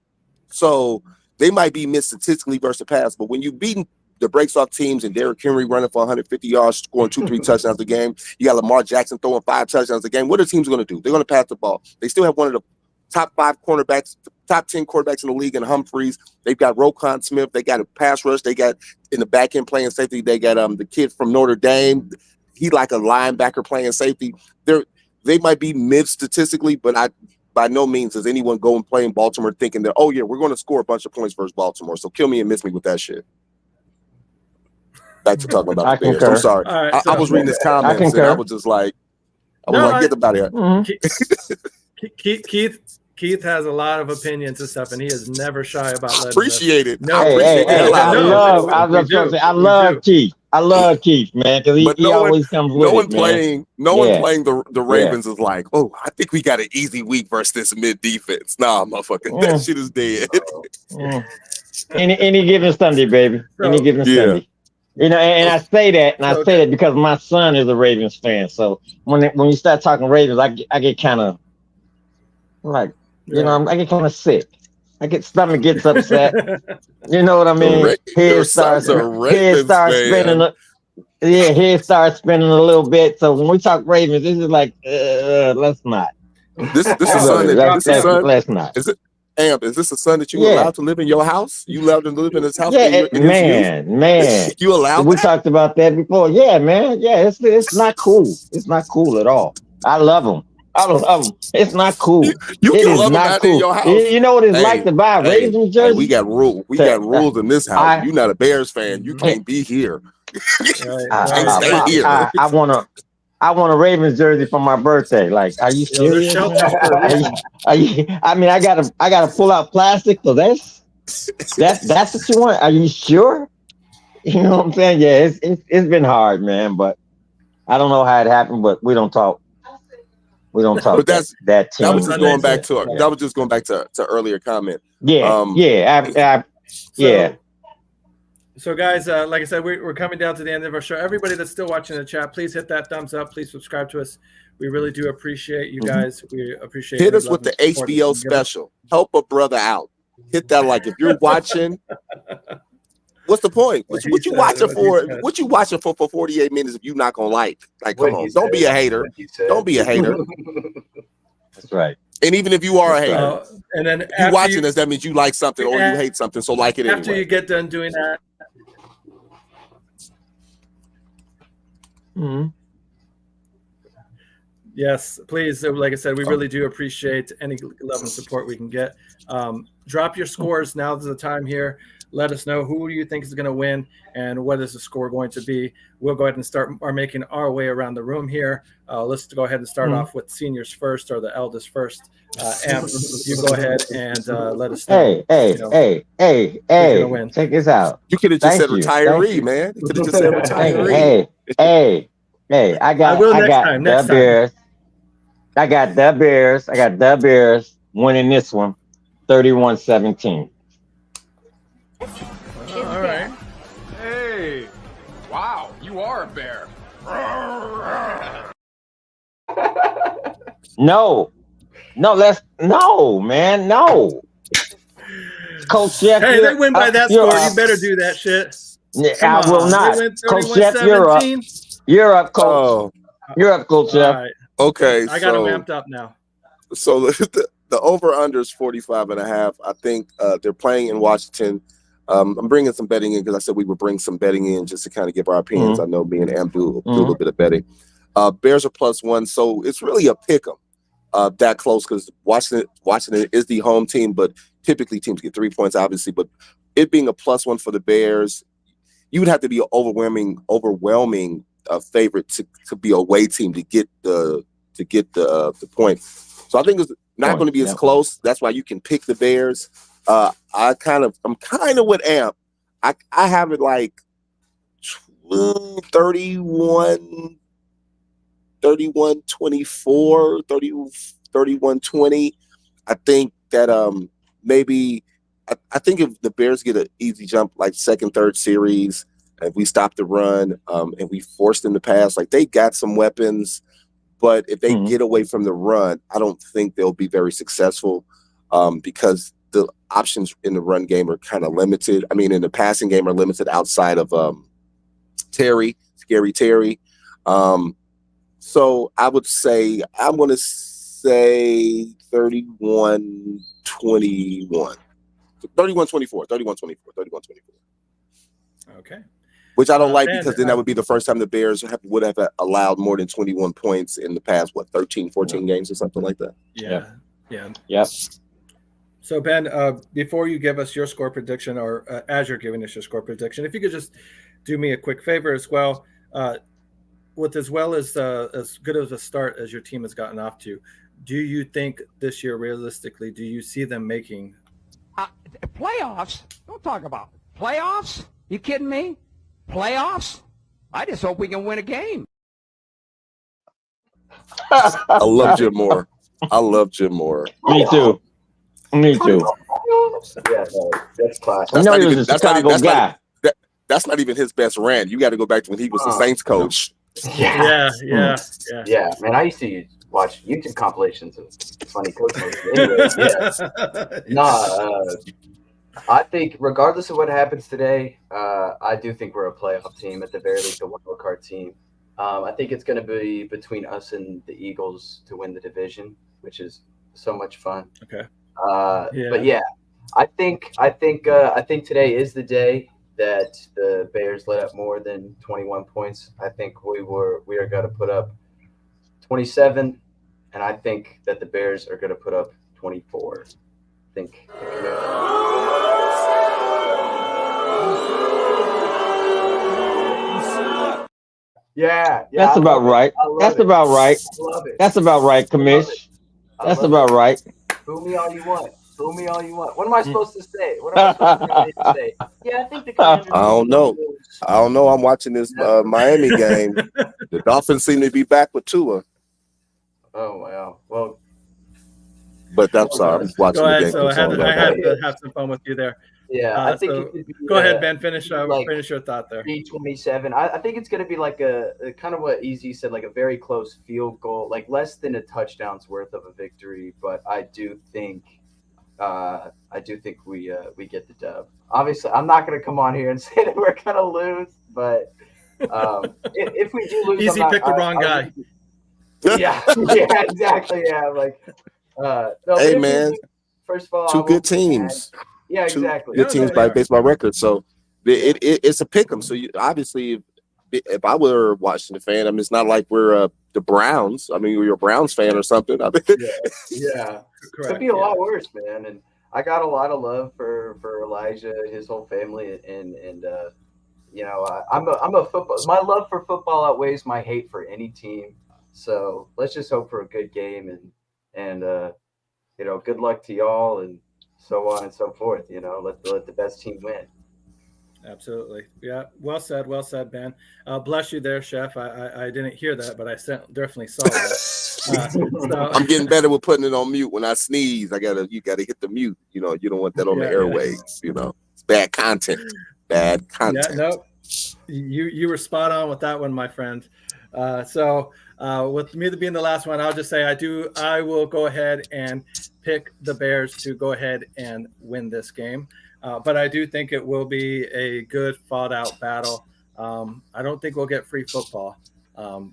So they might be mid statistically versus the pass, but when you beating the breaks off teams and Derrick Henry running for 150 yards, scoring 2-3 touchdowns a game, you got Lamar Jackson throwing 5 touchdowns a game, what are teams going to do? They're going to pass the ball. They still have one of the top 5 cornerbacks, top 10 quarterbacks in the league in Humphreys. They've got Roquan Smith. They got a pass rush. They got in the back end playing safety. They got the kid from Notre Dame. He like a linebacker playing safety. They might be mid statistically, but by no means is anyone go and play in Baltimore thinking that, oh, yeah, we're going to score a bunch of points versus Baltimore. So kill me and miss me with that shit. Back to talking about the Bears. I'm sorry. Right, I was reading his comments and I was just like, get the body out. Keith has a lot of opinions and stuff, and he is never shy about letting appreciate it. No, I love Keith. I love Keith, man, because he always comes with it. No one playing the Ravens is like, oh, I think we got an easy week versus this mid defense. Nah, motherfucker, that shit is dead. Any given Sunday, baby. Any given Sunday. You know, and I say that, because my son is a Ravens fan. So when you start talking Ravens, I get kind of like, I get kind of sick. Stomach gets upset. You know what I mean? Head starts spinning. Head starts spinning a little bit. So when we talk Ravens, this is like, let's not. This is son. Let's not. Is it? Amp, is this a son that you allowed to live in your house? You allowed to live in his house? Yeah, man. You allowed? We talked about that before. Yeah, man. Yeah, it's not cool. It's not cool at all. I love him. I love him. It's not cool. You can love him out in your house. You know what it's like to buy a Ravens jersey? We got rules. We got rules in this house. You're not a Bears fan. You can't be here. Stay here. I want a Ravens jersey for my birthday. Like, are you serious? I mean, I gotta pull out plastic for this. That's what you want. Are you sure? You know what I'm saying? Yeah, it's been hard, man. But I don't know how it happened. But we don't talk. But that team. That was just going back to that was just going back to earlier comment. So guys, like I said, we're coming down to the end of our show. Everybody that's still watching the chat, please hit that thumbs up. Please subscribe to us. We really do appreciate you guys. We appreciate Hit us with the HBO special. Help a brother out. Hit that like if you're watching. What's the point? What you watching for? What you watching for 48 minutes if you're not gonna like? Like, come on, don't be a hater. Don't be a hater. That's right. And even if you are a hater, and then if you watching this, that means you like something or you hate something. So like it after you get done doing that. Yes, please. Like I said, we really do appreciate any love and support we can get. Drop your scores. Now's the time here. Let us know who you think is going to win and what is the score going to be. We'll go ahead and start making our way around the room here. Let's go ahead and start off with seniors first, or the eldest first. Amp, you go ahead and let us know. Hey, check this out. You could have just said retiree, man. You could have just said retiree. Hey, I got the Bears. I got the Bears winning this one 31-17. All right. Hey, wow, you are a bear. No, man. Coach Jeff. Hey, they win by that score. You better do that shit. I will not. Coach Jeff, you're up. You're up, Coach. Oh. You're up, Coach Jeff. Right. Okay. I got them amped up now. So the over-under is 45.5. I think they're playing in Washington. I'm bringing some betting in because I said we would bring some betting in just to kind of give our opinions. I know me and Am do a little bit of betting. Bears are +1, so it's really a pick 'em that close because Washington is the home team, but typically teams get 3 points, obviously. But it being a +1 for the Bears, you would have to be an overwhelming favorite to be a away team to get the point. So I think it's not going to be as close. That's why you can pick the Bears. I'm kind of with Amp. I have it like 31-24, 31-20. I think that maybe I think if the Bears get an easy jump, like second, third series, if we stop the run and we force them to pass, like they got some weapons, but if they get away from the run, I don't think they'll be very successful because the options in the run game are kind of limited. I mean, in the passing game are limited outside of Scary Terry. So I would say I'm going to say 31-21. 31-24. Okay. Which I don't like Ben, because then that would be the first time the Bears would have allowed more than 21 points in the past, 13, 14 games or something like that. Yeah. Yep. So, Ben, before you give us your score prediction, or as you're giving us your score prediction, if you could just do me a quick favor as well, with as well as good of a start as your team has gotten off to, do you think this year, realistically, do you see them making playoffs? Don't talk about playoffs. You kidding me? Playoffs? I just hope we can win a game. I love Jim Moore. Me too. Yeah, no, that's classic. You know he was a Chicago guy. That's not even his best rant. You got to go back to when he was the Saints coach. Yeah. Man, I used to watch YouTube compilations of funny coaches. Anyway, I think regardless of what happens today, I do think we're a playoff team, at the very least a wild card team. I think it's going to be between us and the Eagles to win the division, which is so much fun. Okay. But yeah, I think today is the day that the Bears let up more than 21 points. I think we are going to put up 27, and I think that the Bears are going to put up 24. I think. Yeah. That's about right. That's about right. I love it. That's about right, Commish. That's about right. Boo me all you want. What am I supposed to say? Yeah, I think the Commanders. I don't know. I'm watching this Miami game. The Dolphins seem to be back with Tua. Oh wow. Well, but I'm sorry. I'm watching the game. So I had to have some fun with you there. Yeah, I think it could be, go ahead, Ben. Finish your thought there. 3:27. I think it's going to be like a kind of what Easy said, like a very close field goal, like less than a touchdown's worth of a victory. But I do think we get the dub. Obviously, I'm not going to come on here and say that we're going to lose, but if we do lose, Easy picked the wrong guy. Yeah, exactly. Yeah, like. No, hey man, first of all, two good teams. Yeah, exactly. Good teams by baseball record. So it's a pick 'em. So obviously, if I were a Washington fan, I mean, it's not like we're the Browns. I mean, you're a Browns fan or something. I mean, yeah. Could be a lot worse, man. And I got a lot of love for Elijah, his whole family, and I'm a football. My love for football outweighs my hate for any team. So let's just hope for a good game and good luck to y'all and so on and so forth. Let the best team win. Absolutely. Yeah. Well said, Ben. Bless you there, Chef. I didn't hear that, but I definitely saw that. So. I'm getting better with putting it on mute when I sneeze. You gotta hit the mute. You don't want that on the airwaves. It's bad content. Yeah, no, you were spot on with that one, my friend. So with me being the last one, I'll just say I will go ahead and pick the Bears to go ahead and win this game. But I do think it will be a good fought-out battle. I don't think we'll get free football.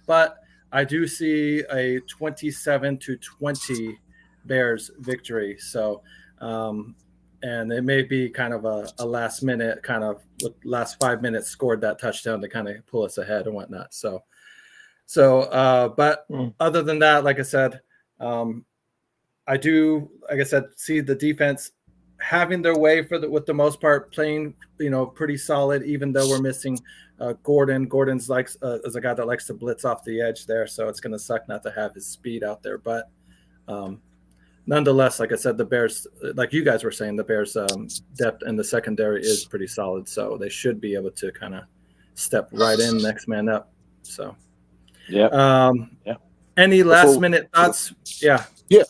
But I do see a 27-20 Bears victory. So, and it may be kind of a last minute, kind of with last 5 minutes scored that touchdown to kind of pull us ahead and whatnot. But other than that, like I said, I do, like I said, see the defense having their way with the most part, playing, pretty solid, even though we're missing Gordon. Gordon's is a guy that likes to blitz off the edge there. So it's going to suck not to have his speed out there. But nonetheless, like I said, the Bears, like you guys were saying, the Bears depth in the secondary is pretty solid. So they should be able to kind of step right in, next man up. So, yeah. Any last minute thoughts? Yeah. Yeah.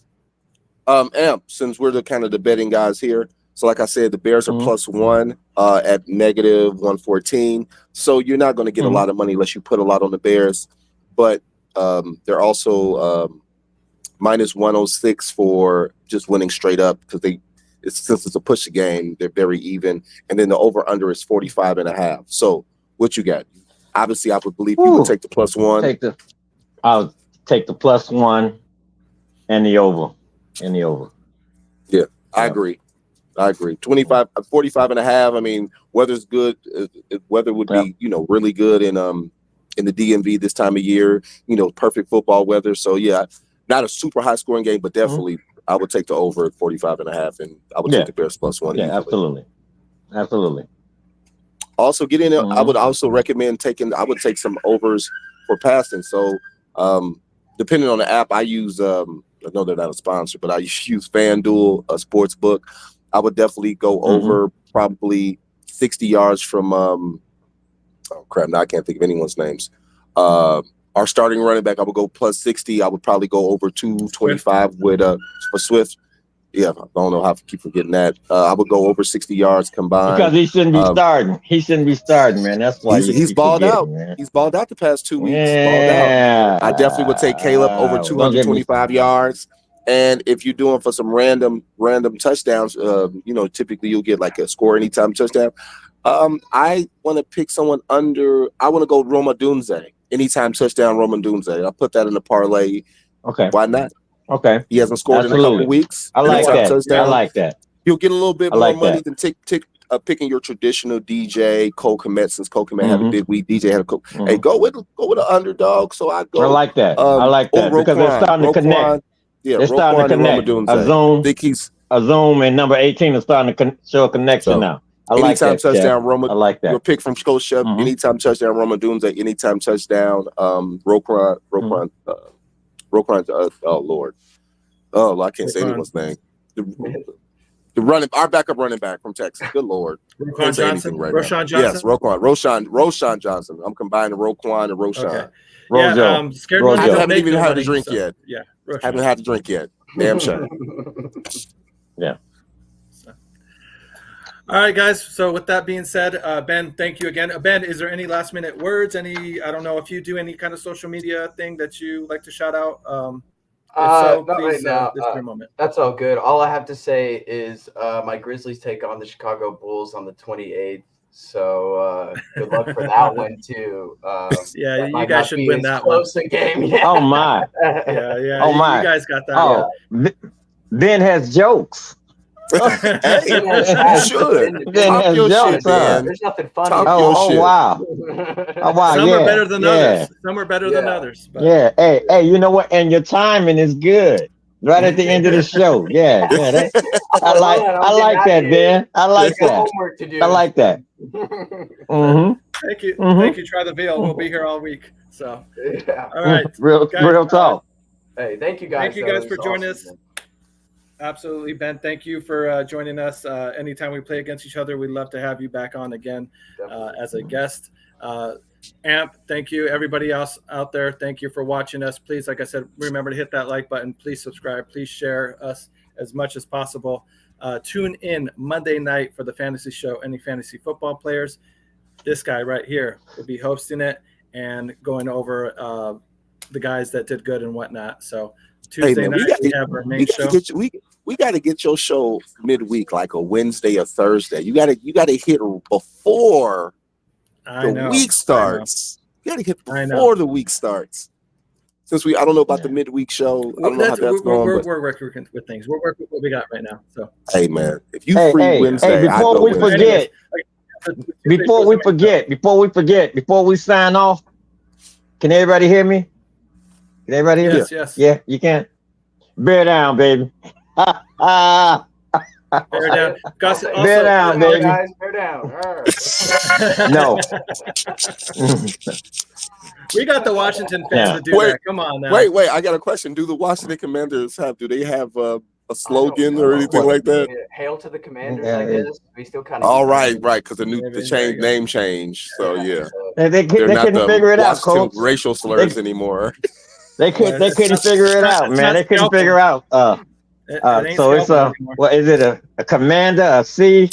Amp, since we're the kind of the betting guys here, so like I said, the Bears are +1 at -114. So you're not going to get a lot of money unless you put a lot on the Bears. But they're also -106 for just winning straight up because since it's a push game, they're very even. And then the over/under is 45.5. So what you got? Obviously, I would believe you would take the +1. I'll take the +1 and the over. Yeah, I agree. 45.5. I mean, weather's good. Weather would be, really good in the DMV this time of year. Perfect football weather. So yeah, not a super high scoring game, but definitely I would take the over at 45.5, and I would take the Bears +1. Yeah, easily. absolutely. Also, get in. I would also recommend I would take some overs for passing. So, depending on the app I use, I know they're not a sponsor, but I use FanDuel, a sports book. I would definitely go over probably 60 yards from. Oh crap! Now I can't think of anyone's names. Our starting running back, I would go +60. I would probably go over 225 for Swift. Yeah, I don't know how to keep forgetting that. I would go over 60 yards combined. Because he shouldn't be starting. He shouldn't be starting, man. That's why he's balled out. Man. He's balled out the past 2 weeks. Balled out. I definitely would take Caleb over 225 yards. And if you're doing for some random touchdowns, typically you'll get like a score anytime touchdown. I want to pick someone under. I want to go Roma Dunze. Anytime touchdown, Roma Dunze. I'll put that in the parlay. Okay. Why not? Okay. He hasn't scored in a couple weeks. I like that. Touchdown. I like that. You'll get a little bit more money than picking your traditional DJ Cole Kmet. Since Cole Kmet had a big week, DJ had a hey, go with an underdog. So I go. I like that. I like that because they're starting to connect. Yeah, they're starting to connect. A Zoom and number 18 is starting to show a connection now. I like that. Anytime touchdown, Roma. I like that. Your pick from Scotia. Anytime touchdown, Roma Dunze. Anytime touchdown, Roquan. Oh Lord. Oh, I can't say anyone's name. Our backup running back from Texas. Good Lord. Roquan Johnson. Roshan Johnson. Yes, Roshan Johnson. I'm combining Roquan and Roshan. Okay. Yeah, scared one. I haven't even had a drink yet. Yeah, haven't had a drink yet. Damn sure. Yeah. All right, guys. So with that being said, Ben, thank you again. Ben, is there any last minute words? I don't know if you do any kind of social media thing that you like to shout out. Not please, right now. This is your moment. That's all good. All I have to say is my Grizzlies take on the Chicago Bulls on the 28th. So good luck for that one too. Yeah, you guys should win that one. Close game. Yeah. Oh my. Yeah. Oh my. You guys got that. Oh, Ben has jokes. Hey, you should. Ben has jokes. There's nothing funny. Oh wow. Oh wow. Some are better than others. Some are better than others. But. Yeah. Hey, you know what? And your timing is good. Right at the end of the show. Yeah. I like that, Ben. I like that. I like that. Thank you. Thank you. Try the veal. We'll be here all week. So all right. Real talk. Hey, thank you guys. Thank you guys for joining us. Absolutely, Ben. Thank you for joining us. Anytime we play against each other, we'd love to have you back on again as a guest. Amp, thank you. Everybody else out there, thank you for watching us. Please, like I said, remember to hit that like button. Please subscribe. Please share us as much as possible. Tune in Monday night for the fantasy show. Any fantasy football players, this guy right here will be hosting it and going over the guys that did good and whatnot. So Tuesday night we have our main show. We got to get your show midweek, like a Wednesday or Thursday. You got to hit before the week starts. You got to hit before the week starts. Since I don't know about the midweek show. I don't know how that's going. We're working with things. We're working with what we got right now. So hey man, if you free Wednesday, before we sign off, can everybody hear me? Can everybody hear me? Yes. Yeah, you can. Bear down, baby. Bear down. Gus, also, bear down, baby. Guys, bear down. No. We got the Washington fans to do that. Come on now. Wait. I got a question. Do the Washington Commanders do they have a slogan or anything like that? Hail to the Commanders, I guess. We still kind of. All right, because the name change. So yeah, they couldn't figure it out, Coach. Racial slurs anymore. They couldn't figure it out, man. They couldn't figure out. It ain't So it's scalpel anymore. what is it? A commander, a C?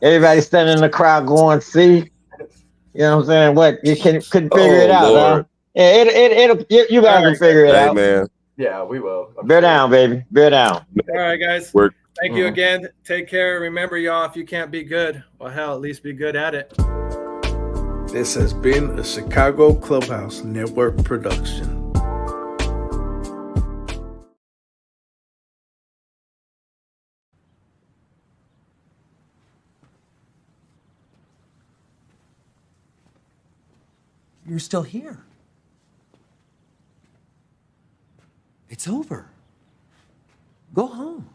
Everybody standing in the crowd going C. You know what I'm saying? What you couldn't figure it out, huh? Lord. Yeah, you guys All will right, figure it Hey, out. man. Yeah, we will. I'm Bear sure. down, baby. Bear down. All right, guys. Work. Thank you again. Take care. Remember, y'all, if you can't be good, well, hell, at least be good at it. This has been a Chicago Clubhouse Network production. You're still here. It's over. Go home.